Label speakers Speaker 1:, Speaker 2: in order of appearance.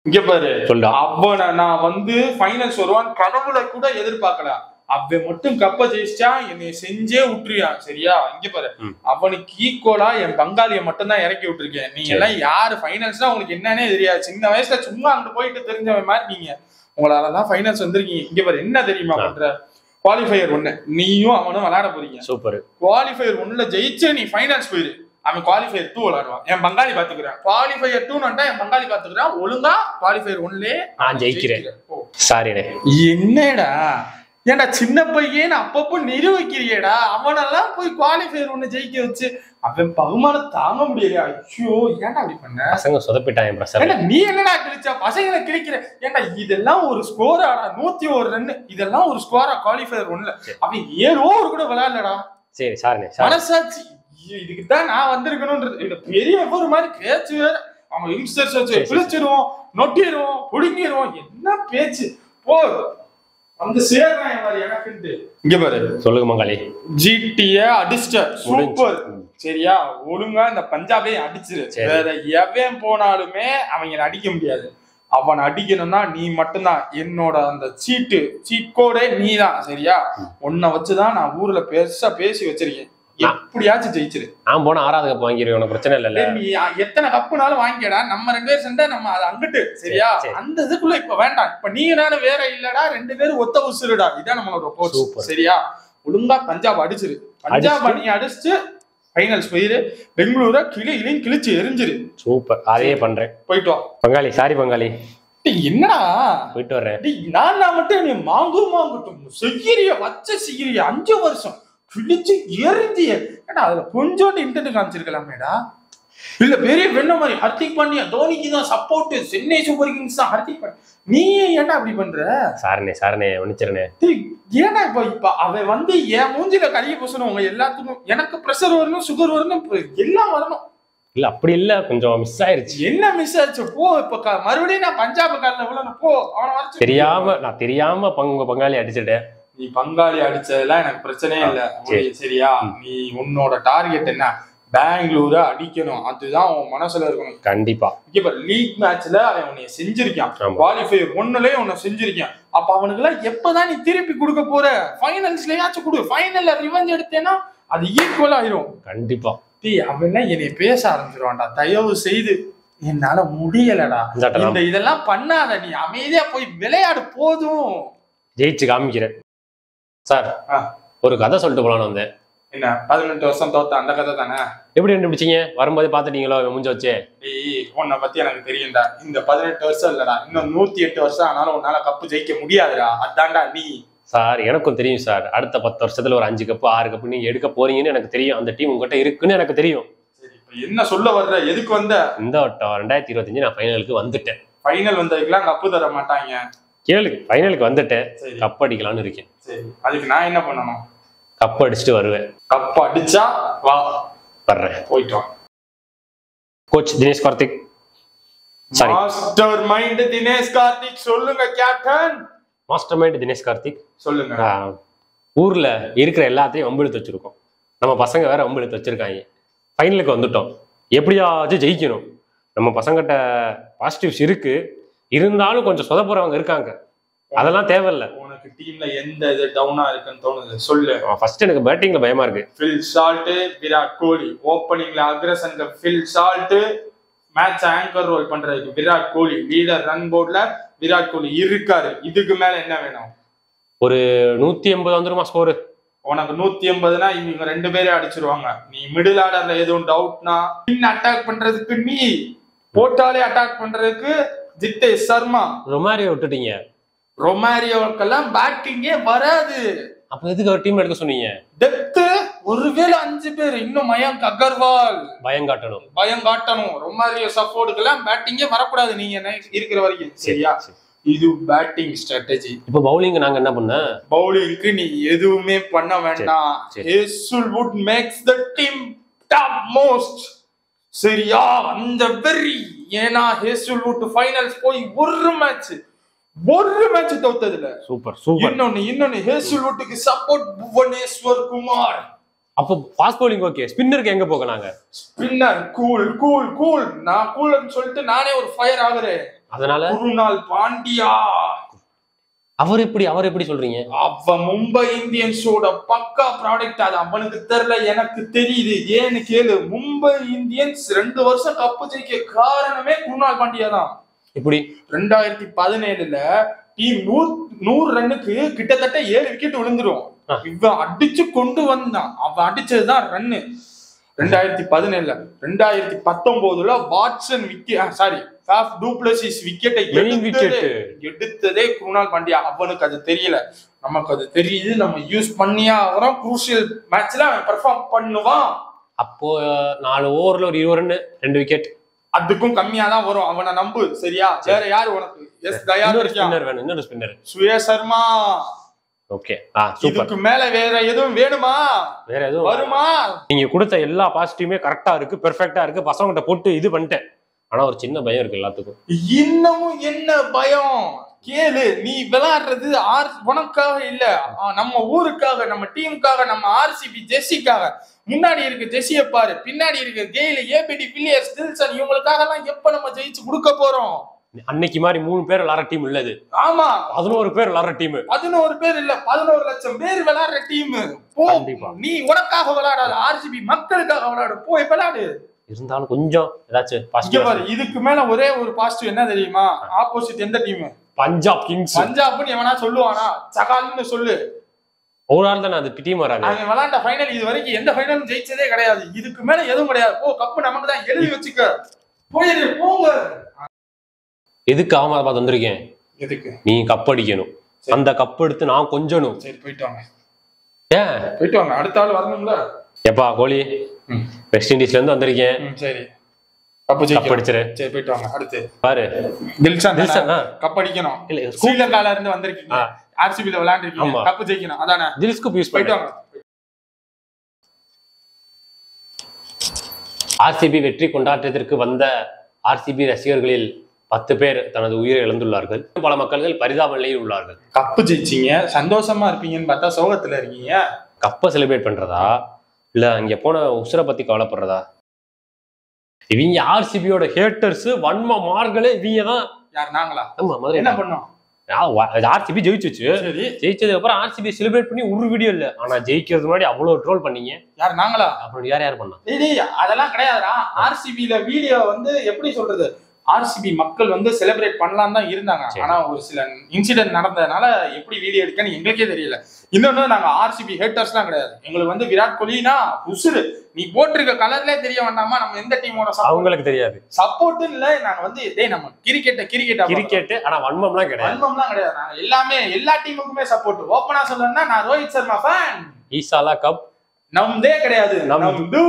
Speaker 1: இங்க பாரு
Speaker 2: சொல்லு.
Speaker 1: அவனை நான் வந்து ஃபைனல்ஸ் வருவான் கனவுல கூட எதிர்பார்க்கல. அவன் மட்டும் கப்ப ஜெயிச்சா என்னை செஞ்சே விட்டுருவான். சரியா? இங்க பாரு, அவனுக்கு ஈக்குவலா என் பங்காளியை மட்டும் தான் இறக்கி விட்டுருக்கேன். நீங்க எல்லாம் யாரு ஃபைனல்ஸ்னா உங்களுக்கு என்னன்னே தெரியாது. சின்ன வயசுல சும்மா அங்க போயிட்டு தெரிஞ்சவன் மாதிரி நீங்க உங்களாலதான் ஃபைனல்ஸ் வந்திருக்கீங்க. இங்க பாரு என்ன தெரியுமா பண்ற, குவாலிஃபயர் 1 நீயும் அவனும் விளையாட போறீங்க.
Speaker 2: சூப்பர்.
Speaker 1: குவாலிஃபயர் 1ல ஜெயிச்சு நீ ஃபைனல்ஸ் போயிரு. அவன் குவாலிஃபயர் 2 விளையாடுவான். என் பங்காளி பாத்துக்கிறேன். குவாலிஃபயர் 2 வந்தா என் பங்காளி பாத்துக்கிறான். ஒழுங்கா குவாலிஃபயர் 1லயே
Speaker 2: நான் ஜெயிக்கிறேன். சாரிடே.
Speaker 1: என்னடா ஏன்டா சின்ன பையன் அப்பப்போ நிரூபிக்கிறியடா. அவனெல்லாம் போய் குவாலிஃபயர் 1 ஜெயிக்க வச்சு அவன் பகுமானம் தாங்க முடியலையா? ஐயோ ஏன்டா அப்படி பண்ண?
Speaker 2: பசங்க சொதப்பிட்டான்.
Speaker 1: நீ என்னடா கிழிச்சா பசங்களை கிழிக்கிற? ஏன்டா இதெல்லாம் ஒரு ஸ்கோராடா, 101 ரன் இதெல்லாம் ஒரு ஸ்கோரா குவாலிஃபயர் 1ல. அவன் 7 ஓவர் கூட விளையாடலடா.
Speaker 2: சரி சாரிண்ணே.
Speaker 1: மனசாட்சி இதுக்குதான் நான் வந்திருக்கணும்ன்றது. பெரிய ஒரு மாதிரி பேச்சு வேற. அவங்க யங்ஸ்டர்ஸ் வச்சு பிடிச்சிருவோம், நொட்டிடுவோம், புடுங்கிடுவோம். என்ன பேச்சு போ அந்த சேர்றான் மாதிரி எனக்குன்ட்டு. இங்க பாரு
Speaker 2: சொல்லுங்க மங்காளி.
Speaker 1: ஜிடிய அடிச்சிட்ட சூப்பர். சரியா? ஒழுங்கா இந்த பஞ்சாபே அடிச்சிரு. வேற எவன் போனாலுமே அவங்களை அடிக்க முடியாது. அவன் அடிக்கணும்னா நீ மட்டும்தான். என்னோட அந்த சீட் கோடே நீ தான். சரியா? உன்னை வச்சுதான் நான் ஊர்ல பெருசா பேசி வச்சிருக்கேன். எப்படியாச்சும் ஜெயிச்சிரு.
Speaker 2: நான் போன 6வது கப் வாங்கிடுவேன். உனக்கு பிரச்சனை இல்ல.
Speaker 1: நீ எத்தனை கப்புனாலும் வாங்கிடா. நம்ம 2 பேரும் சேர்ந்தா நம்ம அதை அங்கிட்டு. சரியா? அந்த இதுக்குள்ள இப்ப வேண்டாம். இப்ப நீ நானும் வேற இல்லடா. 2 பேரும் ஒத்த உசுருடா. இதான் நம்மளோட கோர்ஸ். சரியா? ஒழுங்கா பஞ்சாப் அடிச்சிரு. பஞ்சாப் நீ அடிச்சு ஃபைனல்ஸ் போயிரு. பெங்களூரை கிழிச்சு எரிஞ்சிரு.
Speaker 2: சூப்பர். அதே பண்றேன்.
Speaker 1: போயிட்டு வா பங்காளி.
Speaker 2: சாரி பங்காளி.
Speaker 1: என்னடா
Speaker 2: போயிட்டு வர்றேன்.
Speaker 1: நான் மட்டும் நீ மாங்கட்டும் செய்யறிய வச்ச செய்யறிய 5 வருஷம் கிழிச்சு எரிஞ்சிய. ஏன்னா அதுல கொஞ்சோண்டு இன்டர்நெட் காமிச்சிருக்கலாமேடா. இல்ல பெரிய வெண்ண மாதிரி ஹர்திக் பாண்டியா தோனிக்கு தான் சப்போர்ட், சென்னை சூப்பர் கிங்ஸ் தான் ஹர்திக் பாண்டியா. நீ ஏன்டா அப்படி பண்ற?
Speaker 2: சாரனே மன்னிச்சிரனே.
Speaker 1: ஏன்னா இப்ப அவன் வந்து என் மூஞ்சில கழிய பூசணும். உங்க எல்லாத்துக்கும் எனக்கு பிரஷர் வரணும், சுகர் வரணும், எல்லாம் வரணும்.
Speaker 2: இல்ல அப்படி இல்ல, கொஞ்சம் மிஸ் ஆயிருச்சு.
Speaker 1: என்ன மிஸ் ஆயிடுச்சு? போ இப்ப மறுபடியும் நான் பஞ்சாப் காலில் விழணும். போ அவனை வர
Speaker 2: தெரியாம பங்காளி அடிச்சுட்டேன்.
Speaker 1: நீ பங்காளி அடிச்சதெல்லாம் எனக்கு பிரச்சனையே இல்ல. சரியா? நீ உன்னோட டார்கெட் என்ன? பெங்களூரை அடிக்கணும். அதுதான் உன் மனசுல இருக்கணும்.
Speaker 2: கண்டிப்பா.
Speaker 1: இப்ப லீக் மேட்ச்ல அவன் உன்னை செஞ்சிருக்கான். குவாலிஃபயர் 1லயே உன்னை செஞ்சிருக்கான். அப்ப அவனுக்கு எல்லாம் எப்பதான் நீ திருப்பி கொடுக்க போற? ஃபைனல்ஸ்லயாச்சும் கொடு. ஃபைனல்ல ரிவெஞ்ச் எடுத்தேன்னா அது ஈக்குவல் ஆயிரும்.
Speaker 2: கண்டிப்பா.
Speaker 1: அவன் என்னை பேச ஆரம்பிச்சிருவான்டா. தயவு செய்து என்னால முடியலடா. இதெல்லாம் பண்ணாத. நீ அமைதியா போய் விளையாடு. போதும்.
Speaker 2: ஜெயிச்சு காமிக்கிறேன் சார். ஒரு கதை சொல்லிட்டு போலான்னு வந்தேன்.
Speaker 1: என்ன 18 வருஷம் தோத்த அந்த கதை தானே?
Speaker 2: எப்படி கண்டுபிடிச்சீங்க? வரும்போது பாத்துட்டீங்களோ முடிஞ்ச வச்சு?
Speaker 1: உன்னை பத்தி எனக்கு தெரியும்டா. இந்த 18 வருஷம் இல்லடா, இன்னும் 108 வருஷம் ஆனாலும் உன்னால கப்பு ஜெயிக்க முடியாதுடா. அதான்டா நீ.
Speaker 2: சார் எனக்கும் தெரியும் சார். அடுத்த 10 வருஷத்துல ஒரு 5 கப்பு 6 கப்பு நீங்க எடுக்க போறீங்கன்னு எனக்கு தெரியும். அந்த டீம் உங்ககிட்ட இருக்குன்னு எனக்கு தெரியும்.
Speaker 1: சரி, இப்ப என்ன சொல்ல வர்ற? எதுக்கு வந்த?
Speaker 2: இந்த வட்டம் 2025 நான் ஃபைனலுக்கு வந்துட்டேன்.
Speaker 1: ஃபைனல் வந்ததுக்கெல்லாம் கப்பு தர மாட்டாங்க.
Speaker 2: கேளு, ஃபைனலுக்கு வந்துட்டேன். கப் அடிக்கலாம்னு இருக்கேன்.
Speaker 1: சரி, அதுக்கு நான் என்ன பண்ணணும்?
Speaker 2: கப் அடிச்சுட்டு வருவேன்.
Speaker 1: கப் அடிச்சா வா.
Speaker 2: வர்றேன்.
Speaker 1: போயிட்டு வா.
Speaker 2: Coach Dinesh Karthik.
Speaker 1: Sorry, master mind Dinesh Karthik. சொல்லுங்க captain.
Speaker 2: Master mind Dinesh Karthik சொல்லுங்க. ஊர்ல இருக்கிற எல்லாத்தையும் வம்பிழுத்து வச்சிருக்கோம். நம்ம பசங்க வேற வம்பிழுத்து வச்சிருக்காங்க. ஃபைனலுக்கு வந்துட்டோம். எப்படியாச்சும் ஜெயிக்கணும். நம்ம பசங்கிட்ட பாசிட்டிவ்ஸ் இருக்கு, இருந்தாலும் கொஞ்சம் சொதப்புறவங்க இருக்காங்க. அதெல்லாம் தேவையில்ல. உனக்கு டீம்ல எந்த இது டவுனா இருக்குன்னு தோணுது சொல்லு. ஃபர்ஸ்ட் எனக்கு பேட்டிங்ல பயமா இருக்கு. Phil Salt, Virat Kohli. ஓப்பனிங்ல அக்ரஷன்ல Phil Salt, match anchor role பண்றதுக்கு விராட் கோலி, லீடர் ரன் போர்ட்ல விராட் கோலி இருக்காரு. இதுக்கு மேல என்ன வேணும்? ஒரு 180 வந்துருமா ஸ்கோரு? உனக்கு 180னா இவங்க 2 பேரே அடிச்சிருவாங்க. நீ மிடில் ஆர்டர்ல எதுவும் டவுட்னா அட்டாக் பண்றதுக்கு நீ போட்டாலே அட்டாக் பண்றதுக்கு ஜித்தேஷ் சர்மா. ரொமாரியோ விட்டுட்டீங்க. ரொமாரியோக்கெல்லாம் பேட்டிங்கே வராது. அப்ப எதுக்கு ஒரு டீம் எடுக்க சொன்னீங்க? டெப்த் ஒருவேளை 5 பேர். இன்னும் மயங்க் அகர்வால் பயம் காட்டணும். ரொமாரியோ சப்போர்ட்டுக்கெல்லாம் பேட்டிங்கே வரக்கூடாது நீங்க இருக்கிற வரைக்கும். சரியா? இது பேட்டிங் ஸ்ட்ராட்டஜி. இப்ப பவுலிங் நாங்க என்ன பண்ண? பவுலிங்க்கு நீ எதுவுமே பண்ண வேண்டாம். Hazlewood makes the team top most. சரியா? அந்த வெரி. ஏனா ஹேசல்வுட் ஃபைனல்ஸ் போய் ஒரு மேட்ச் தோத்ததுல. சூப்பர். இன்னொன்னு ஹேசல்வுட்க்கு சப்போர்ட் புவனேஸ்வர் குமார். அப்ப ஃபாஸ்ட் பவுலிங் ஓகே. ஸ்பின்னருக்கு எங்க போகலாங்க? Spinner cool. நான் கூல்னு சொல்லிட்டு நானே ஒரு ஃபயர் ஆகுறேன். அதனால
Speaker 1: குருநாள் பாண்டியா
Speaker 2: அவர் எப்படி சொல்றீங்க?
Speaker 1: அவ மும்பை இந்தியன்ஸோட பக்கா ப்ராடக்ட். அது அவனுக்கு தெரியல, எனக்கு தெரியுது. ஏன்னு கேளு. மும்பை இந்தியன்ஸ் 2 வருஷம் கப்பு ஜெயிக்க காரணமே குருநாள் பாண்டியா தான்.
Speaker 2: இப்படி
Speaker 1: 2017 டீம் 100 ரன்னுக்கு கிட்டத்தட்ட 7 விக்கெட் விழுந்துரும். இவன் அடிச்சு கொண்டு வந்தான். அவன் அடிச்சதுதான் ரன்னு 2017. 2019 வாட்சன் விக்கெட்டை எடுத்ததே குருநாள் பாண்டியா. அவனுக்கு அது தெரியல, நமக்கு அது தெரியுது. நம்ம யூஸ் பண்ணியா வரோம். குரூசியல் மேட்ச்ல அவன் பெர்ஃபார்ம் பண்ணுவான்.
Speaker 2: அப்போ 4 ஓவர்ல ஒரு 20 ரன் 2 விக்கெட்,
Speaker 1: அதுக்கும் கம்மியா தான் வரும். அவனை நம்பு, சரியா? வேற யாரு உனக்கு? எஸ் தயார்
Speaker 2: வேணும், இன்னொரு ஸ்பின்னர்
Speaker 1: சுரேஷ் சர்மா.
Speaker 2: ஓகே,
Speaker 1: இதுக்கு மேல வேற எதுவும் வேணுமா?
Speaker 2: வேற எதுவும்
Speaker 1: வருமா?
Speaker 2: நீங்க கொடுத்த எல்லா பாசிட்டிவுமே கரெக்டா இருக்கு, பெர்ஃபெக்ட்டா இருக்கு. பசங்கிட்ட போட்டு இது பண்ணிட்டேன். ஆனா ஒரு சின்ன பயம் இருக்கு எல்லாத்துக்கும்.
Speaker 1: இன்னமும் என்ன பயம் கேளு. நீ விளையாடுறது உனக்காக இல்ல, நம்ம ஊருக்காக, நம்ம டீமுக்காக, நம்ம ஆர்சிபி ஜெர்சிக்காக. முன்னாடி இருக்கு ஜெர்சியை பாரு, பின்னாடி இருக்கு கெயில், ஏபிடி வில்லியர்ஸ், தில்சன். இவங்களுக்காக எல்லாம் எப்ப நம்ம ஜெயிச்சு கொடுக்க போறோம்?
Speaker 2: அன்னைக்கு மாதிரி 3 பேர் விளையாடுற டீம் இல்லது.
Speaker 1: ஆமா,
Speaker 2: 11 பேர் விளையாடுற டீம்.
Speaker 1: 11 பேர் இல்ல, 11 லட்சம் பேர் விளையாடுற டீம். நீ உனக்காக விளையாடாத, ஆர்சிபி மக்களுக்காக விளையாடு. போய் விளையாடு.
Speaker 2: இருந்தாலும் கொஞ்சம் ஏதாச்சும்
Speaker 1: இதுக்கு மேல ஒரே ஒரு பாசிட்டிவ் என்ன தெரியுமா? ஆப்போசிட் எந்த டீம்?
Speaker 2: பஞ்சாப் கிங்ஸ்.
Speaker 1: பஞ்சாப்னு எவனா சொல்லுவானா? சகால்னு சொல்லு.
Speaker 2: ஒரு ஆள் தானே அது டீம் வராது.
Speaker 1: அவன் விளையாண்ட ஃபைனல் இது வரைக்கும் எந்த ஃபைனலும் ஜெயிச்சதே கிடையாது. இதுக்கு மேல எதுவும் கிடையாது. போ, கப்பு நமக்கு தான், எழுதி வச்சுக்க. போயிரு, போங்க.
Speaker 2: எதுக்கு அகமதாபாத் வந்திருக்கேன்?
Speaker 1: எதுக்கு?
Speaker 2: நீ கப் அடிக்கணும். அந்த கப் எடுத்து நான் கொஞ்சணும்.
Speaker 1: சரி, போயிட்டு வாங்க.
Speaker 2: ஏன்
Speaker 1: போயிட்டு வாங்க, அடுத்த ஆள் வரணும்ல.
Speaker 2: எப்பா கோலி, வெஸ்ட் இண்டீஸ்ல இருந்து வந்திருக்கேன்.
Speaker 1: சரி, கப்
Speaker 2: அடிச்சிரு.
Speaker 1: சரி, போயிட்டு வாங்க. அடுத்து
Speaker 2: பாரு,
Speaker 1: தில்சன் கப் அடிக்கணும். இல்ல, ஸ்ரீலங்கால இருந்து வந்திருக்கீங்க, ஆர்சிபில விளையாண்டிருக்கீங்க, கப் ஜெயிக்கணும். அதானே?
Speaker 2: தில்ஸ்க்கு யூஸ்
Speaker 1: போயிட்டு வாங்க.
Speaker 2: ஆர்சிபி வெற்றி கொண்டாட்டத்திற்கு வந்த ஆர்சிபி ரசிகர்களில் 10 பேர் தனது உயிரை இழந்துள்ளார்கள். பல மக்கள்கள் பரிதாப நிலையில் உள்ளார்கள்.
Speaker 1: கப்பு ஜெயிச்சீங்க, சந்தோஷமா இருப்பீங்கன்னு பார்த்தா சோகத்துல இருக்கீங்க.
Speaker 2: கப்பை செலிப்ரேட் பண்றதா இல்ல அங்க போன உசுரை பத்தி கவலைப்படுறதா? இவங்க ஆர்சிபியோட ஹேட்டர்ஸ், வன்ம மார்களே இவங்க தான்.
Speaker 1: யார்? நாங்களா?
Speaker 2: ஆமா, முதல்ல
Speaker 1: என்ன பண்ணோம்?
Speaker 2: ஆர்சிபி ஜெயிச்சுச்சு. ஜெயிச்சதுக்கு அப்புறம் ஆர்சிபி செலிப்ரேட் பண்ணி ஒரு வீடியோ இல்ல. ஆனா ஜெயிக்கிறது முன்னாடி அவ்வளவு ட்ரோல் பண்ணீங்க.
Speaker 1: யார்? நாங்களா?
Speaker 2: அப்படி யார் பண்ணா?
Speaker 1: அதெல்லாம் கிடையாதுடா. ஆர்சிபில வீடியோ எப்படி சொல்றது, ஆர்சிபி மக்கள் செலிப்ரேட் பண்ணலாம் தான் இருந்தாங்க. ஆனா ஒரு சில இன்சிடென்ட் நடந்ததுனால எப்படி வீடியோ எடுக்கன்னு எங்களுக்கே தெரியல. இன்னொன்னு, நாங்க ஆர்சிபி ஹேட்டர்ஸ் எல்லாம் கிடையாது. எங்களுக்கு விராட் கோலினா உசுரு. நீ போட்டிருக்க கலர்ல தெரிய வேண்டாமா நம்ம எந்த டீமோட
Speaker 2: அவங்களுக்கு தெரியாது.
Speaker 1: சப்போர்ட் இல்ல. நாங்க நம்ம கிரிக்கெட்
Speaker 2: ஆனா வன்மம்லாம் கிடையாது.
Speaker 1: வன்மம்லாம் கிடையாது. நாங்க எல்லாமே எல்லா டீமுக்குமே சப்போர்ட். ஓப்பனா சொல்லணும்னா நான் ரோஹித் சர்மா ஃபேன்.
Speaker 2: ஈசாலா கப்
Speaker 1: நம்தே கிடையாது. நம்து